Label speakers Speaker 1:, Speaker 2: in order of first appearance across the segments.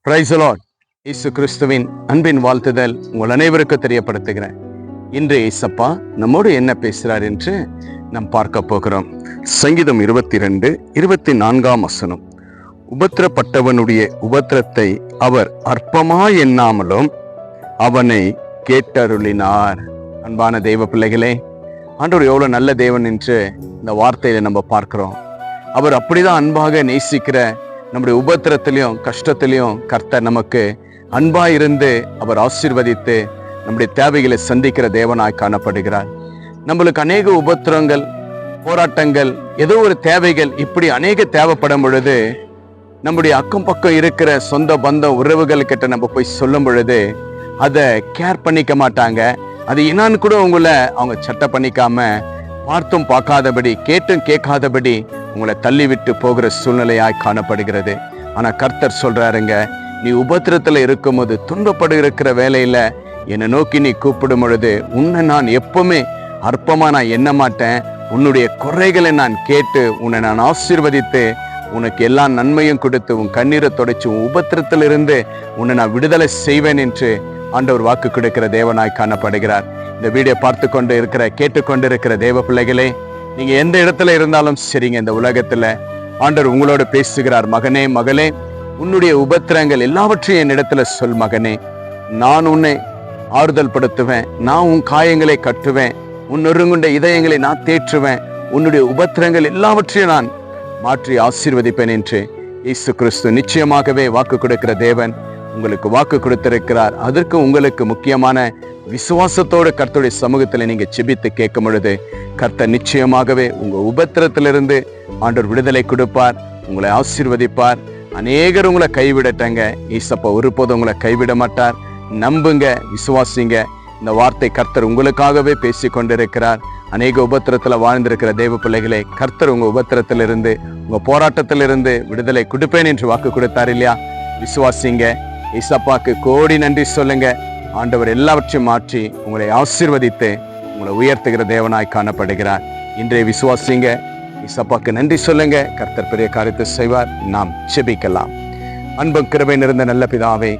Speaker 1: Praise the Lord. இயேசு கிறிஸ்துவின் அன்பின் வாழ்த்துதல் உங்கள் அனைவருக்கும் தெரியப்படுத்துகிறேன். இன்று இயேசப்பா நம்மோடு என்ன பேசுகிறார் என்று நாம் பார்க்க போகிறோம். சங்கீதம் 22:24 உபத்திரப்பட்டவனுடைய உபத்திரத்தை அவர் அற்பமா எண்ணாமலும் அவனை கேட்டருளினார். அன்பான தெய்வ பிள்ளைகளே, ஆண்டவர் எவ்வளவு நல்ல தேவன் என்று இந்த வார்த்தையில நம்ம பார்க்கிறோம். அவர் அப்படிதான் அன்பாக நேசிக்கிற நம்முடைய உபத்திரத்திலையும் கஷ்டத்திலையும் கர்த்தர் நமக்கு அன்பாய் இருந்து அவர் ஆசீர்வதித்து நம்முடைய தேவைகளை சந்திக்கிற தேவனாய் காணப்படுகிறார். நம்மளுக்கு அநேக உபத்திரங்கள், போராட்டங்கள், ஏதோ ஒரு தேவைகள் இப்படி அநேக தேவைப்படும் பொழுது நம்முடைய அக்கம் பக்கம் இருக்கிற சொந்த பந்தம் உறவுகள் கிட்ட நம்ம போய் சொல்லும் பொழுது அதை கேர் பண்ணிக்க மாட்டாங்க. அது என்னான்னு கூட அவங்க சட்டை பண்ணிக்காம, பார்த்தும் பார்க்காதபடி, கேட்டும் கேட்காதபடி உங்களை தள்ளிவிட்டு போகிற சூழ்நிலையாய் காணப்படுகிறது. ஆனா கர்த்தர் சொல்றாருங்க, நீ உபத்திரத்துல இருக்கும் போது, துன்பப்படுகிற வேலையில என்னை நோக்கி நீ கூப்பிடும் பொழுது உன்னை நான் எப்பவுமே அற்பமா நான் எண்ண மாட்டேன். உன்னுடைய குறைகளை நான் கேட்டு உன்னை நான் ஆசீர்வதித்து உனக்கு எல்லா நன்மையும் கொடுத்து உன் கண்ணீரை தொடச்சு உன் உபத்திரத்திலிருந்து உன்னை நான் விடுதலை செய்வேன் என்று ஆண்டவர் வாக்கு கொடுக்கிற தேவனாய் காணப்படுகிறார். இந்த வீடியோ பார்த்து கொண்டு இருக்கிற, கேட்டுக்கொண்டு இருக்கிற தேவ பிள்ளைகளே, நீங்க எந்த இடத்துல இருந்தாலும் சரிங்க, இந்த உலகத்துல ஆண்டவர் உங்களோட பேசுகிறார். மகனே, மகளே, உன்னுடைய உபத்திரங்கள் எல்லாவற்றையும் என் இடத்துல சொல். மகனே, நான் உன்னை ஆறுதல் படுத்துவேன், நான் உன் காயங்களை கட்டுவேன், உன் நொறுங்குண்ட இதயங்களை நான் தேற்றுவேன், உன்னுடைய உபத்திரங்கள் எல்லாவற்றையும் நான் மாற்றி ஆசீர்வதிப்பேன் என்று இயேசு கிறிஸ்து நிச்சயமாகவே வாக்கு கொடுக்கிற தேவன் உங்களுக்கு வாக்கு கொடுத்திருக்கிறார். அதற்கு உங்களுக்கு முக்கியமான விசுவாசத்தோடு கர்த்தருடைய சமூகத்தில் நீங்க செபித்து கேட்கும் பொழுது கர்த்தர் நிச்சயமாகவே உங்க உபத்திரத்திலிருந்து ஆண்டவர் விடுதலை கொடுப்பார், உங்களை ஆசீர்வதிப்பார். அநேகர் உங்களை கைவிடட்டங்க, ஈசப்பா ஒருபோதும் உங்களை கைவிட மாட்டார். நம்புங்க, விசுவாசிங்க. இந்த வார்த்தை கர்த்தர் உங்களுக்காகவே பேசி கொண்டிருக்கிறார். அநேக உபத்திரத்துல வாழ்ந்திருக்கிற தேவ பிள்ளைகளே, கர்த்தர் உங்க உபத்திரத்திலிருந்து, உங்க போராட்டத்திலிருந்து விடுதலை கொடுப்பேன் என்று வாக்கு கொடுத்தார் இல்லையா? விசுவாசிங்க. ஈசப்பாக்கு கோடி நன்றி சொல்லுங்க. ஆண்டவர் எல்லாவற்றையும் மாற்றி உங்களை ஆசீர்வதித்து உங்களை உயர்த்துகிற தேவனாய் காணப்படுகிறார். இன்றைய விசுவாசிங்க, ஈசப்பாக்கு நன்றி சொல்லுங்க. கர்த்தர் பெரிய காரியத்தை செய்வார். நாம் செபிக்கலாம். அன்பும் கிருபை நிறைந்த நல்ல பிதாவே,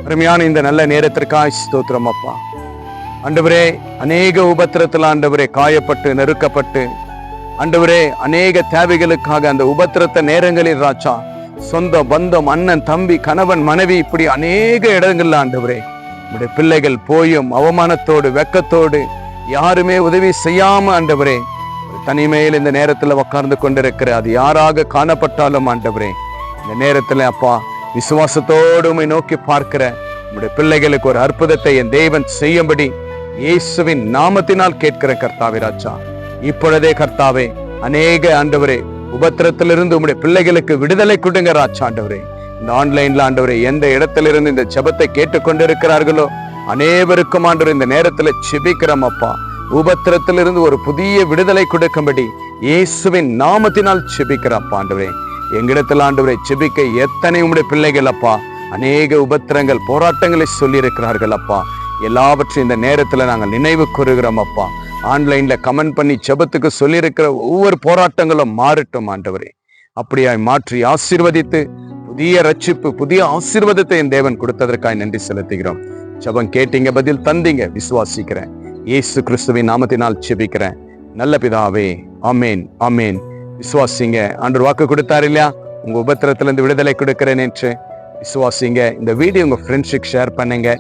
Speaker 1: அருமையான இந்த நல்ல நேரத்திற்காய் ஸ்தோத்திரம் அப்பா. ஆண்டவரே, அநேக உபத்திரத்தில் ஆண்டவரே காயப்பட்டு நெருக்கப்பட்டு ஆண்டவரே அநேக தேவைகளுக்காக அந்த உபத்திரத்த நேரங்களில் ராஜா, சொந்த பந்தம், அண்ணன் தம்பி, கணவன் மனைவி, இப்படி அநேக இடங்கள்ல ஆண்டவரே உடைய பிள்ளைகள் போயும் அவமானத்தோடு வெக்கத்தோடு யாருமே உதவி செய்யாம ஆண்டவரே தனிமையில் இந்த நேரத்துல உட்கார்ந்து கொண்டிருக்கிற அது யாராக காணப்பட்டாலும் ஆண்டவரே, இந்த நேரத்துல அப்பா விசுவாசத்தோடு உம்மை நோக்கி பார்க்கிற உடைய பிள்ளைகளுக்கு ஒரு அற்புதத்தை என் தேவன் செய்யும்படி இயேசுவின் நாமத்தினால் கேட்கிற கர்த்தாவே ராஜா. இப்பொழுதே கர்த்தாவே அநேக ஆண்டவரே உபத்திரத்திலிருந்து உம்முடைய பிள்ளைகளுக்கு விடுதலை கொடுங்க ராஜா. ஆண்டவரே, இந்த ஆன்லைன்ல ஆண்டவரே எந்த இடத்திலிருந்து இந்த ஜெபத்தை கேட்டுக்கொண்டிருக்கிறார்களோ அனைவருக்கும் ஆண்டவரே இந்த நேரத்துல செபிக்கிறோம் அப்பா. உபத்திரத்திலிருந்து ஒரு புதிய விடுதலை கொடுக்கும்படி இயேசுவின் நாமத்தினால் செபிக்கிறப்பா. ஆண்டவரே, எங்களிடத்தில் ஆண்டவரை செபிக்க எத்தனை உம்முடைய பிள்ளைகள் அப்பா அநேக உபத்திரங்கள், போராட்டங்களை சொல்லி இருக்கிறார்கள் அப்பா. எல்லாவற்றையும் இந்த நேரத்துல நாங்கள் நினைவு கூறுகிறோம் அப்பா. ஆன்லைன்ல கமெண்ட் பண்ணி ஜெபத்துக்கு சொல்லியிருக்கிற ஒவ்வொரு போராட்டங்களும் மாறட்டும் ஆண்டவரே. அப்படியாய் மாற்றி ஆசீர்வதித்து புதிய ரட்சிப்பு, புதிய ஆசீர்வாதத்தை என் தேவன் கொடுத்ததற்காக நன்றி செலுத்துகிறோம். ஜெபம் கேட்டீங்க, பதில் தந்தீங்க, விசுவாசிக்கிறேன். இயேசு கிறிஸ்துவின் நாமத்தினால் செபிக்கிறேன் நல்ல பிதாவே, ஆமேன், ஆமேன். விசுவாசிங்க. ஆண்டவர் வாக்கு கொடுத்தாரு இல்லையா, உங்க உபத்திரத்திலிருந்து விடுதலை கொடுக்கிறேன் என்று விசுவாசிங்க. இந்த வீடியோ உங்க ஃப்ரெண்ட்ஸுக்கு ஷேர் பண்ணுங்க.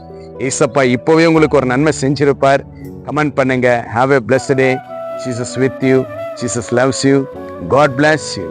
Speaker 1: ஏசப்பா இப்போவே உங்களுக்கு ஒரு நன்மை செஞ்சிருப்பார். கமெண்ட் பண்ணுங்க. Have a blessed day. Jesus with you. Jesus loves you. God bless you.